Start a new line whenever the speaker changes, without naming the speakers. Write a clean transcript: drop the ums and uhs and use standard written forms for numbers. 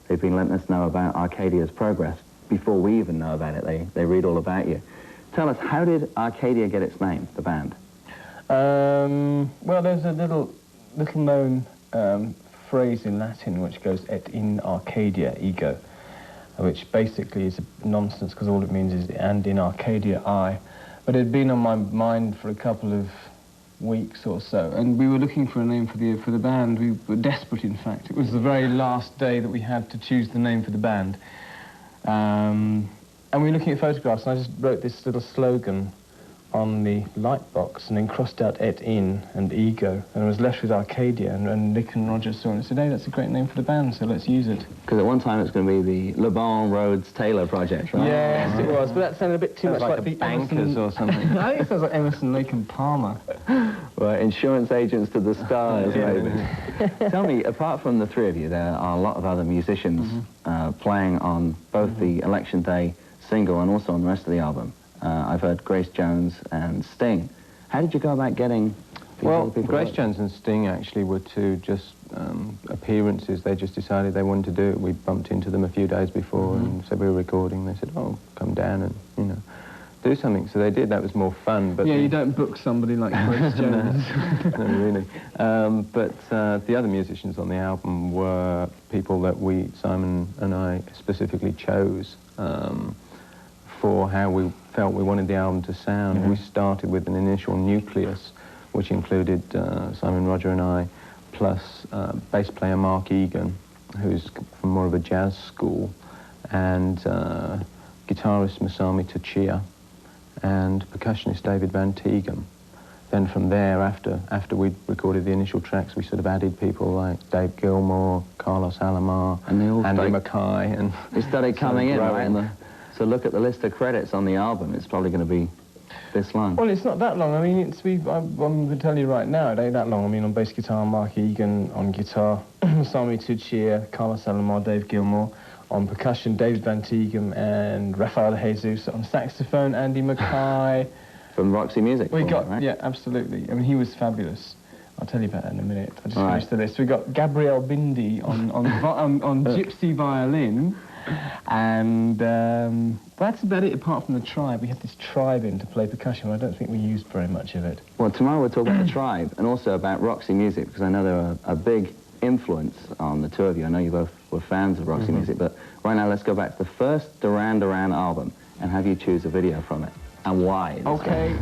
They've been letting us know about Arcadia's progress. Before we even know about it, they read all about you. Tell us, how did Arcadia get its name, the band?
Well, there's a little known phrase in Latin which goes et in Arcadia ego, which basically is nonsense because all it means is and in Arcadia I. But it had been on my mind for a couple of weeks or so, and we were looking for a name for the band. We were desperate, in fact. It was the very last day that we had to choose the name for the band. And we were looking at photographs, and I just wrote this little slogan on the light box and then crossed out et in and ego, and I was left with Arcadia, and Nick and Roger saw it and said, hey, that's a great name for the band, so let's use it.
Because at one time it's going to be the Le Bon Rhodes Taylor project, right?
Yes, it was, but that sounded a bit too much like the
Bankers
Emerson,
or something.
I think it sounds like Emerson, Lake and Palmer.
Well, insurance agents to the stars, maybe. Tell me, apart from the three of you, there are a lot of other musicians playing on both the Election Day single and also on the rest of the album. I've heard Grace Jones and Sting. How did you go about getting
Well, Grace Jones and Sting actually were two just appearances. They just decided they wanted to do it. We bumped into them a few days before and said we were recording. They said, oh, come down and, you know, do something. So they did. That was more fun. But
yeah, you don't book somebody like Grace Jones.
No, really. But the other musicians on the album were people that Simon and I specifically chose for how we felt we wanted the album to sound. We started with an initial nucleus, which included Simon, Roger and I, plus bass player Mark Egan, who's from more of a jazz school, and guitarist Masami Tachia, and percussionist David Van Teegem. Then from there, after we'd recorded the initial tracks, we sort of added people like Dave Gilmour, Carlos Alomar, and Andy Mackay, and
they started coming in, right? So look at the list of credits on the album. It's probably going to be this long.
Well, it's not that long. I mean, I'm going to tell you right now, it ain't that long. I mean, on bass guitar, Mark Egan; on guitar, Masami Tachia, Carlos Alomar, Dave Gilmour; on percussion, David Van Teegem and Rafael Jesus; on saxophone, Andy Mackay.
From Roxy Music.
Right? Yeah, absolutely. I mean, he was fabulous. I'll tell you about that in a minute. I just finished the list. We got Gabrielle Bindi on gypsy violin. And that's about it, apart from the Tribe. We had this Tribe in to play percussion, but I don't think we used very much of it.
Well, tomorrow we'll talk about the Tribe and also about Roxy Music, because I know they're a big influence on the two of you. I know you both were fans of Roxy Music, but right now let's go back to the first Duran Duran album and have you choose a video from it. And why?
Okay.